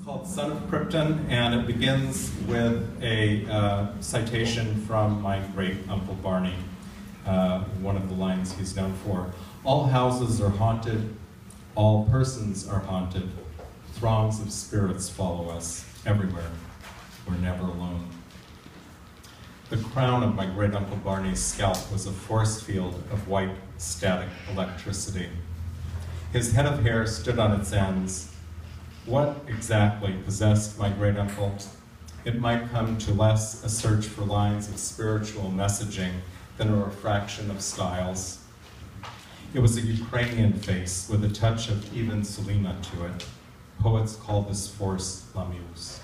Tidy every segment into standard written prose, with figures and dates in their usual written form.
called Son of Krypton, and it begins with a citation from my great Uncle Barney, one of the lines he's known for. All houses are haunted, all persons are haunted, throngs of spirits follow us everywhere, we're never alone. The crown of my great Uncle Barney's scalp was a force field of white static electricity. His head of hair stood on its ends. What exactly possessed my great uncle? It might come to less a search for lines of spiritual messaging than a refraction of styles. It was a Ukrainian face with a touch of even Selena to it. Poets call this force la muse.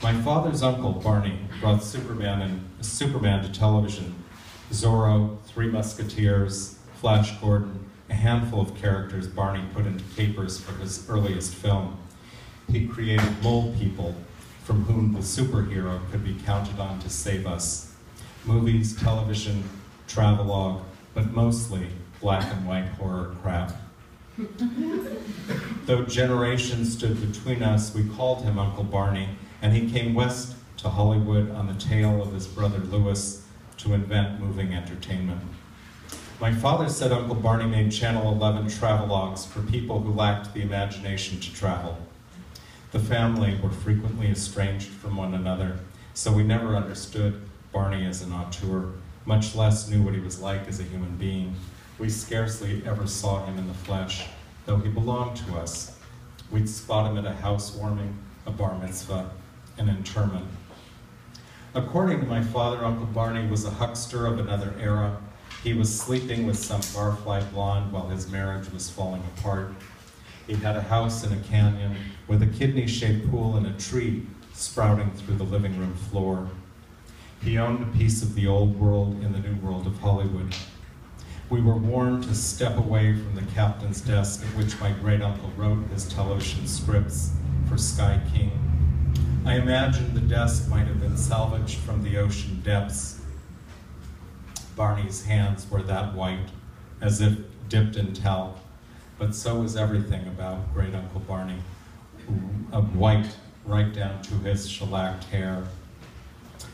My father's uncle, Barney, brought Superman to television. Zorro, Three Musketeers, Flash Gordon, a handful of characters Barney put into capers for his earliest film. He created mole people from whom the superhero could be counted on to save us. Movies, television, travelogue, but mostly black and white horror crap. Though generations stood between us, we called him Uncle Barney, and he came west to Hollywood on the tail of his brother Louis to invent moving entertainment. My father said Uncle Barney made Channel 11 travelogues for people who lacked the imagination to travel. The family were frequently estranged from one another, so we never understood Barney as an auteur, much less knew what he was like as a human being. We scarcely ever saw him in the flesh, though he belonged to us. We'd spot him at a housewarming, a bar mitzvah, an interment. According to my father, Uncle Barney was a huckster of another era. He was sleeping with some barfly blonde while his marriage was falling apart. He had a house in a canyon with a kidney-shaped pool and a tree sprouting through the living room floor. He owned a piece of the old world in the new world of Hollywood. We were warned to step away from the captain's desk at which my great-uncle wrote his television scripts for Sky King. I imagined the desk might have been salvaged from the ocean depths. Barney's hands were that white, as if dipped in talc, but so was everything about great Uncle Barney, white right down to his shellacked hair.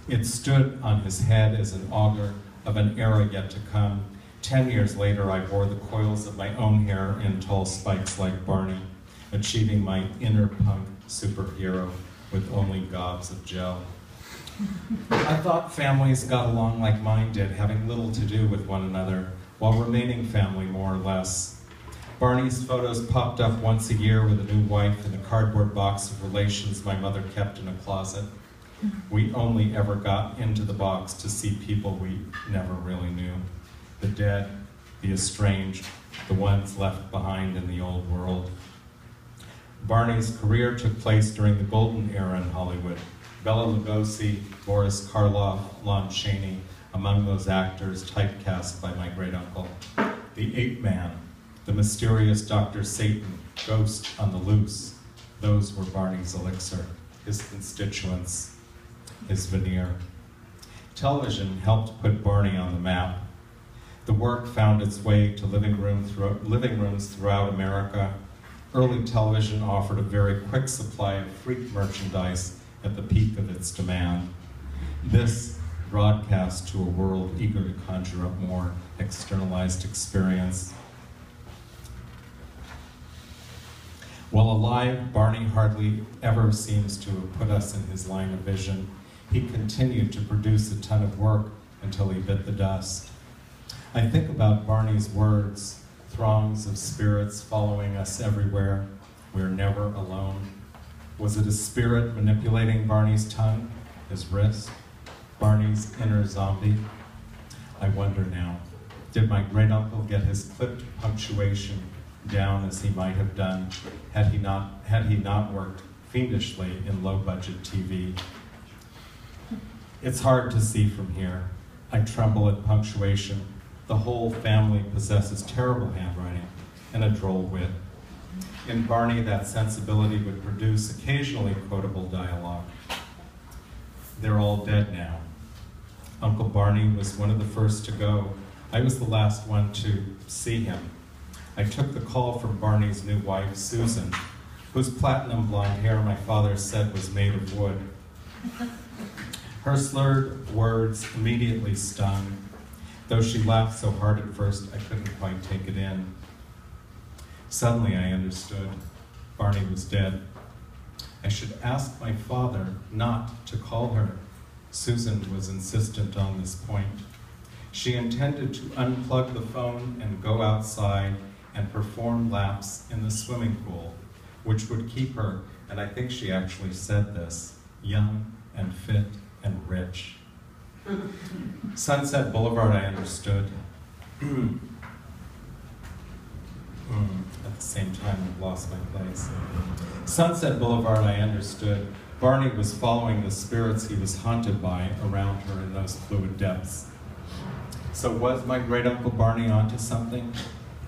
It stood on his head as an augur of an era yet to come. 10 years later, I wore the coils of my own hair in tall spikes like Barney, achieving my inner punk superhero with only gobs of gel. I thought families got along like mine did, having little to do with one another, while remaining family more or less. Barney's photos popped up once a year with a new wife in a cardboard box of relations my mother kept in a closet. We only ever got into the box to see people we never really knew. The dead, the estranged, the ones left behind in the old world. Barney's career took place during the golden era in Hollywood. Bela Lugosi, Boris Karloff, Lon Chaney, among those actors typecast by my great-uncle. The Ape Man, the mysterious Dr. Satan, ghost on the loose. Those were Barney's elixir, his constituents, his veneer. Television helped put Barney on the map. The work found its way to living rooms throughout America. Early television offered a very quick supply of freak merchandise at the peak of its demand. This broadcast to a world eager to conjure up more externalized experience. While alive, Barney hardly ever seems to have put us in his line of vision. He continued to produce a ton of work until he bit the dust. I think about Barney's words, throngs of spirits following us everywhere, we're never alone. Was it a spirit manipulating Barney's tongue, his wrist, Barney's inner zombie? I wonder now, did my great-uncle get his clipped punctuation down as he might have done had he not worked fiendishly in low-budget TV? It's hard to see from here. I tremble at punctuation. The whole family possesses terrible handwriting and a droll wit. In Barney, that sensibility would produce occasionally quotable dialogue. They're all dead now. Uncle Barney was one of the first to go. I was the last one to see him. I took the call from Barney's new wife, Susan, whose platinum blonde hair my father said was made of wood. Her slurred words immediately stung, though she laughed so hard at first I couldn't quite take it in. Suddenly I understood. Barney was dead. I should ask my father not to call her. Susan was insistent on this point. She intended to unplug the phone and go outside and perform laps in the swimming pool, which would keep her, and I think she actually said this, young and fit and rich. Sunset Boulevard, I understood. At the same time, I've lost my place. Sunset Boulevard, I understood. Barney was following the spirits he was haunted by around her in those fluid depths. So was my great-uncle Barney onto something?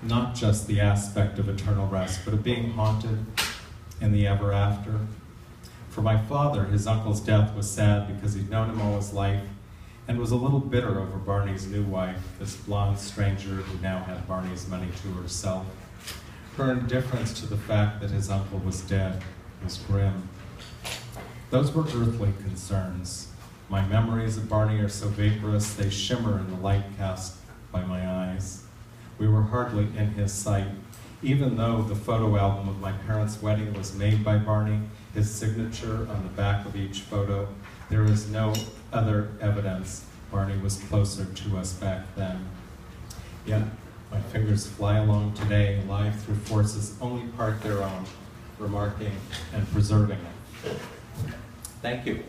Not just the aspect of eternal rest, but of being haunted in the ever after. For my father, his uncle's death was sad because he'd known him all his life and was a little bitter over Barney's new wife, this blonde stranger who now had Barney's money to herself. Her indifference to the fact that his uncle was dead was grim. Those were earthly concerns. My memories of Barney are so vaporous, they shimmer in the light cast by my eyes. We were hardly in his sight. Even though the photo album of my parents' wedding was made by Barney, his signature on the back of each photo, there is no other evidence Barney was closer to us back then. Yet, my fingers fly along today, alive through forces only part their own, remarking and preserving it. Thank you.